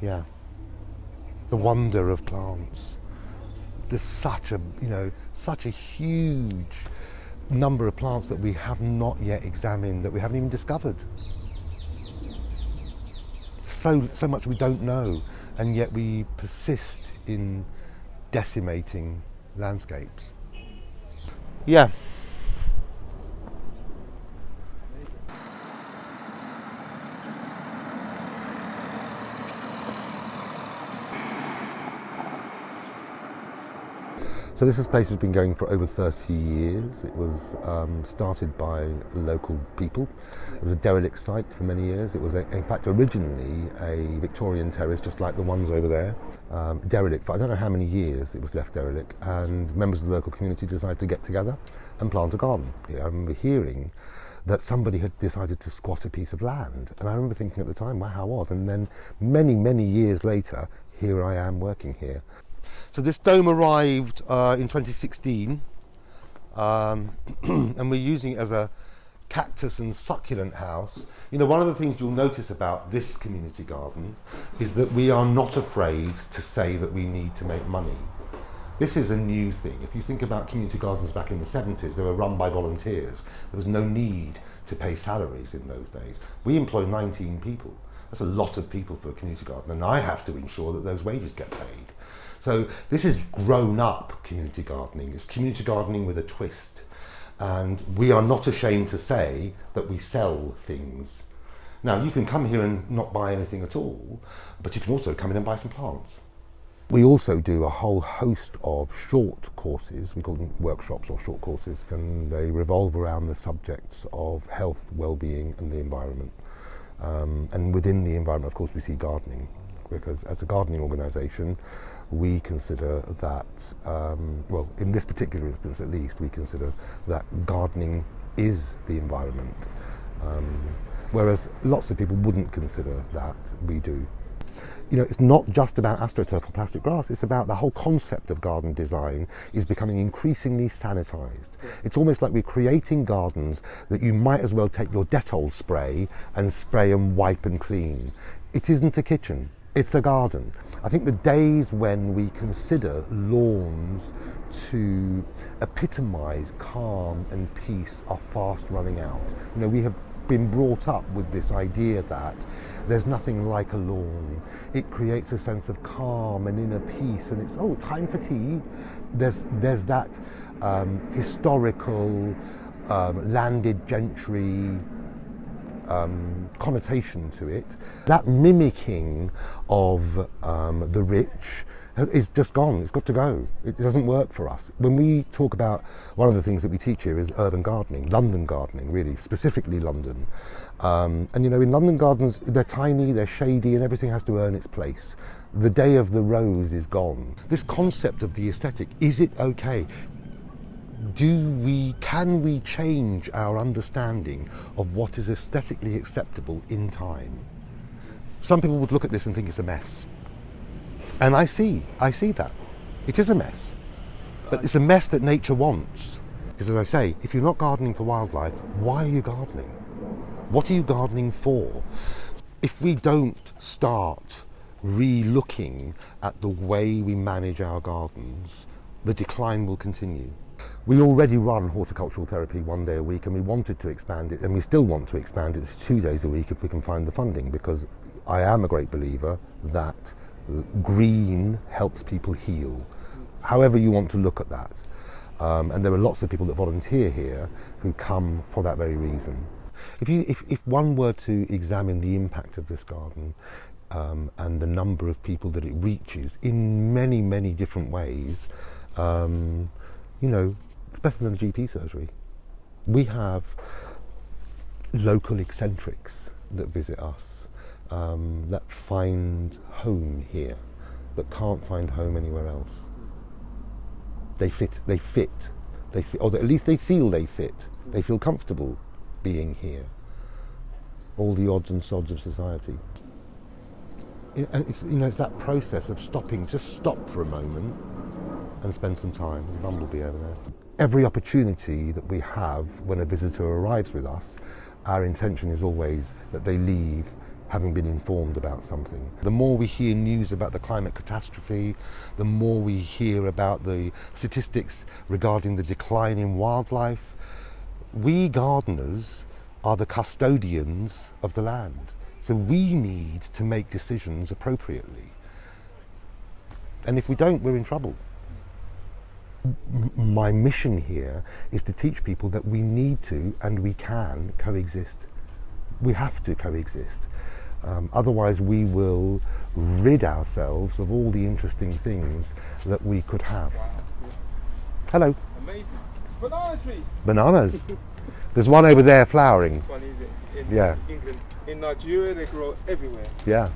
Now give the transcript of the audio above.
Yeah. The wonder of plants. There's such a huge number of plants that we have not yet examined, that we haven't even discovered. So much we don't know, and yet we persist in decimating landscapes. Yeah. So this place has been going for over 30 years. It was started by local people. It was a derelict site for many years. It was, in fact, originally a Victorian terrace, just like the ones over there. Derelict for I don't know how many years it was left derelict, and members of the local community decided to get together and plant a garden. I remember hearing that somebody had decided to squat a piece of land, and I remember thinking at the time, wow, how odd. And then many years later, here I am working here. So this dome arrived in 2016, and we're using it as a cactus and succulent house. You know, one of the things you'll notice about this community garden is that we are not afraid to say that we need to make money. This is a new thing. If you think about community gardens back in the 70s, they were run by volunteers. There was no need to pay salaries in those days. We employ 19 people. That's a lot of people for a community garden, and I have to ensure that those wages get paid. So this is grown up community gardening. It's community gardening with a twist. And we are not ashamed to say that we sell things. Now, you can come here and not buy anything at all, but you can also come in and buy some plants. We also do a whole host of short courses. We call them workshops or short courses, and they revolve around the subjects of health, well-being and the environment. And within the environment, of course, we see gardening, because as a gardening organisation, we consider that, well, in this particular instance at least, we consider that gardening is the environment. Whereas lots of people wouldn't consider that, we do. You know, it's not just about astroturf or plastic grass, it's about the whole concept of garden design is becoming increasingly sanitised. It's almost like we're creating gardens that you might as well take your Dettol spray and wipe and clean. It isn't a kitchen. It's a garden. I think the days when we consider lawns to epitomise calm and peace are fast running out. You know, we have been brought up with this idea that there's nothing like a lawn. It creates a sense of calm and inner peace, and it's, oh, time for tea. There's that historical landed gentry connotation to it. That mimicking of the rich is just gone. It's got to go. It doesn't work for us. When we talk about, one of the things that we teach here is urban gardening, London gardening, really, specifically London. And you know, in London gardens, they're tiny, they're shady, and everything has to earn its place. The day of the rose is gone. This concept of the aesthetic, is it okay? Can we change our understanding of what is aesthetically acceptable in time? Some people would look at this and think it's a mess. And I see that. It is a mess. But it's a mess that nature wants. Because as I say, if you're not gardening for wildlife, why are you gardening? What are you gardening for? If we don't start re-looking at the way we manage our gardens, the decline will continue. We already run horticultural therapy 1 day a week, and we wanted to expand it, and we still want to expand it to 2 days a week if we can find the funding, because I am a great believer that green helps people heal, however you want to look at that. And there are lots of people that volunteer here who come for that very reason. If one were to examine the impact of this garden and the number of people that it reaches in many different ways, you know, it's better than a GP surgery. We have local eccentrics that visit us, that find home here, that can't find home anywhere else. They fit, or at least they feel they fit. They feel comfortable being here. All the odds and sods of society. And it's, you know, it's that process of stopping, just stop for a moment and spend some time. There's a bumblebee over there. Every opportunity that we have when a visitor arrives with us, our intention is always that they leave having been informed about something. The more we hear news about the climate catastrophe, the more we hear about the statistics regarding the decline in wildlife. We gardeners are the custodians of the land, so we need to make decisions appropriately. And if we don't, we're in trouble. My mission here is to teach people that we need to and we can coexist. We have to coexist. Otherwise we will rid ourselves of all the interesting things that we could have. Hello. Amazing. Banana trees. Bananas. There's one over there flowering. Funny, in Yeah. England. In Nigeria they grow everywhere. Yeah.